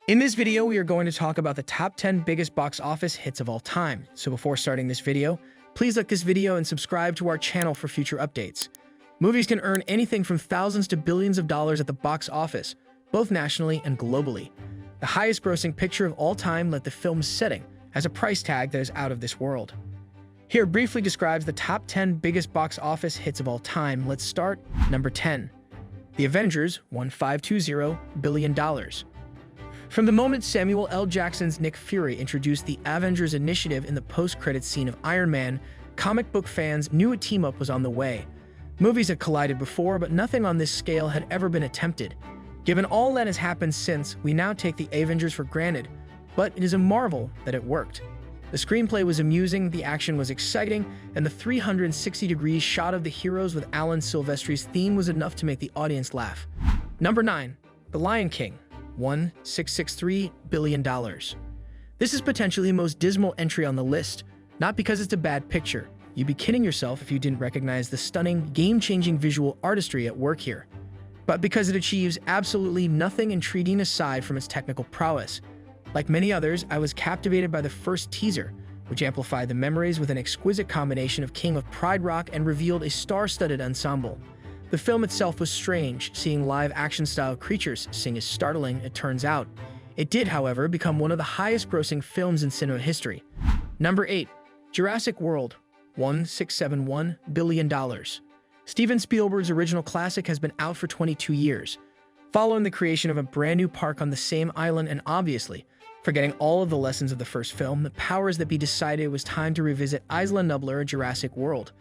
In this video, we are going to talk about the top 10 biggest box office hits of all time. So before starting this video, please like this video and subscribe to our channel for future updates. Movies can earn anything from thousands to billions of dollars at the box office, both nationally and globally. The highest grossing picture of all time let the film's setting has a price tag that is out of this world. Here briefly describes the top 10 biggest box office hits of all time. Let's start. Number 10. The Avengers won $520 billion. From the moment Samuel L. Jackson's Nick Fury introduced the Avengers Initiative in the post-credits scene of Iron Man, comic book fans knew a team-up was on the way. Movies had collided before, but nothing on this scale had ever been attempted. Given all that has happened since, we now take the Avengers for granted, but it is a marvel that it worked. The screenplay was amusing, the action was exciting, and the 360-degree shot of the heroes with Alan Silvestri's theme was enough to make the audience laugh. Number 9. The Lion King won $663 billion. This is potentially the most dismal entry on the list, not because it's a bad picture. You'd be kidding yourself if you didn't recognize the stunning, game-changing visual artistry at work here, but because it achieves absolutely nothing intriguing aside from its technical prowess. Like many others, I was captivated by the first teaser, which amplified the memories with an exquisite combination of King of Pride rock and revealed a star-studded ensemble. The film itself was strange. Seeing live action-style creatures sing is startling, it turns out. It did, however, become one of the highest-grossing films in cinema history. Number 8. Jurassic World won $671 billion. Steven Spielberg's original classic has been out for 22 years, following the creation of a brand new park on the same island and obviously, forgetting all of the lessons of the first film, the powers that be decided it was time to revisit Isla Nublar, Jurassic World.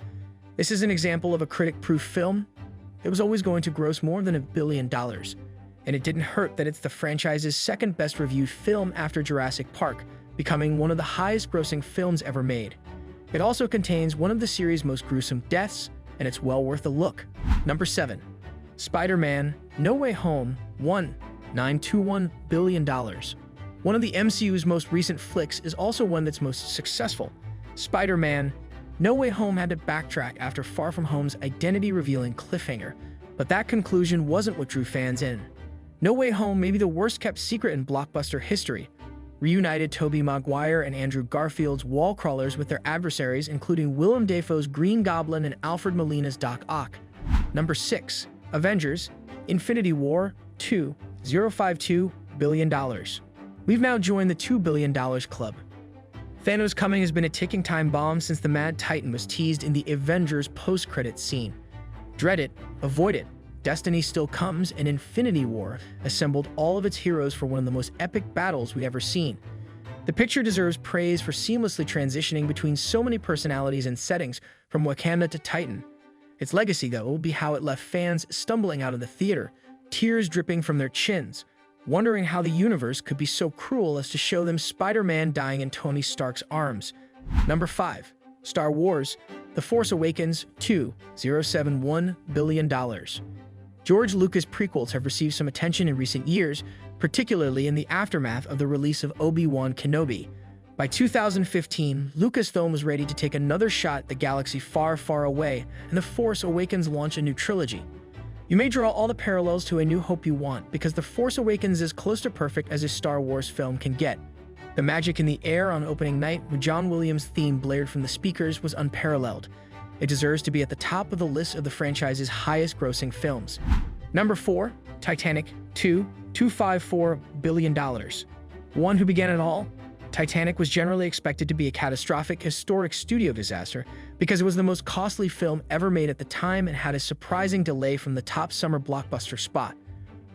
This is an example of a critic-proof film. It was always going to gross more than $1 billion, and it didn't hurt that it's the franchise's second best reviewed film after Jurassic Park, becoming one of the highest grossing films ever made. It also contains one of the series' most gruesome deaths, and it's well worth a look. Number 7. Spider-Man: No Way Home won $921 billion. One of the MCU's most recent flicks is also one that's most successful. Spider-Man: No Way Home had to backtrack after Far From Home's identity-revealing cliffhanger, but that conclusion wasn't what drew fans in. No Way Home may be the worst-kept secret in blockbuster history. Reunited Tobey Maguire and Andrew Garfield's wall crawlers with their adversaries, including Willem Dafoe's Green Goblin and Alfred Molina's Doc Ock. Number 6. Avengers: Infinity War $2.052 billion. We've now joined the $2 billion club. Thanos' coming has been a ticking time bomb since the Mad Titan was teased in the Avengers post-credits scene. Dread it, avoid it. Destiny still comes, and Infinity War assembled all of its heroes for one of the most epic battles we've ever seen. The picture deserves praise for seamlessly transitioning between so many personalities and settings from Wakanda to Titan. Its legacy, though, will be how it left fans stumbling out of the theater, tears dripping from their chins, wondering how the universe could be so cruel as to show them Spider-Man dying in Tony Stark's arms. Number 5. Star Wars: The Force Awakens $2.071 billion. George Lucas' prequels have received some attention in recent years, particularly in the aftermath of the release of Obi-Wan Kenobi. By 2015, Lucasfilm was ready to take another shot at the galaxy far, far away, and The Force Awakens launched a new trilogy. You may draw all the parallels to A New Hope you want, because The Force Awakens is close to perfect as a Star Wars film can get. The magic in the air on opening night with John Williams' theme blared from the speakers was unparalleled. It deserves to be at the top of the list of the franchise's highest-grossing films. Number 4. Titanic $2.254 billion. One who began it all? Titanic was generally expected to be a catastrophic, historic studio disaster because it was the most costly film ever made at the time and had a surprising delay from the top summer blockbuster spot.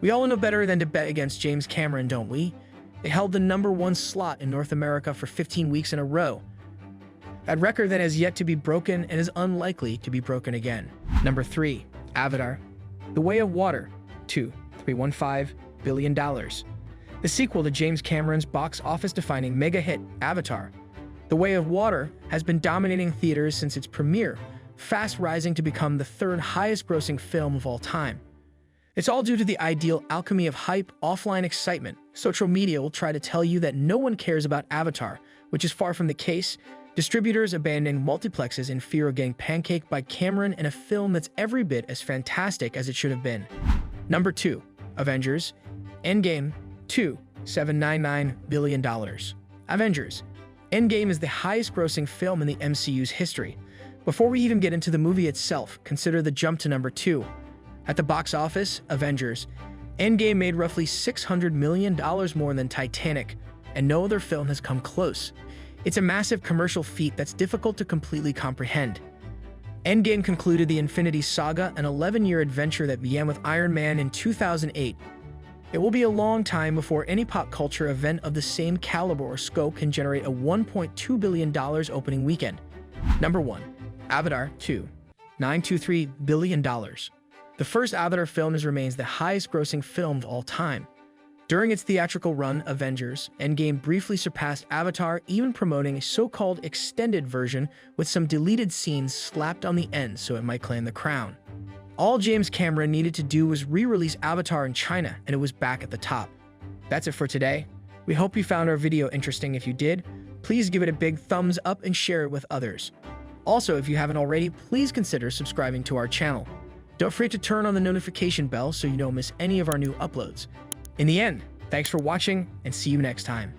We all know better than to bet against James Cameron, don't we? It held the number 1 slot in North America for 15 weeks in a row. That record that has yet to be broken and is unlikely to be broken again. Number 3. Avatar: The Way of Water $2.315 billion. The sequel to James Cameron's box office-defining mega hit, Avatar: The Way of Water, has been dominating theaters since its premiere, fast rising to become the 3rd highest-grossing film of all time. It's all due to the ideal alchemy of hype, offline excitement. Social media will try to tell you that no one cares about Avatar, which is far from the case. Distributors abandoning multiplexes in fear of getting pancaked by Cameron in a film that's every bit as fantastic as it should have been. Number 2. Avengers: Endgame $799 billion. Avengers: Endgame is the highest-grossing film in the MCU's history. Before we even get into the movie itself, consider the jump to number 2. At the box office, Avengers: Endgame made roughly $600 million more than Titanic, and no other film has come close. It's a massive commercial feat that's difficult to completely comprehend. Endgame concluded the Infinity Saga, an 11-year adventure that began with Iron Man in 2008. It will be a long time before any pop culture event of the same caliber or scope can generate a $1.2 billion opening weekend. Number 1. Avatar 2. $923 billion. The first Avatar film remains the highest-grossing film of all time. During its theatrical run, Avengers: Endgame briefly surpassed Avatar, even promoting a so-called extended version with some deleted scenes slapped on the end so it might claim the crown. All James Cameron needed to do was re-release Avatar in China, and it was back at the top. That's it for today. We hope you found our video interesting. If you did, please give it a big thumbs up and share it with others. Also, if you haven't already, please consider subscribing to our channel. Don't forget to turn on the notification bell so you don't miss any of our new uploads. In the end, thanks for watching, and see you next time.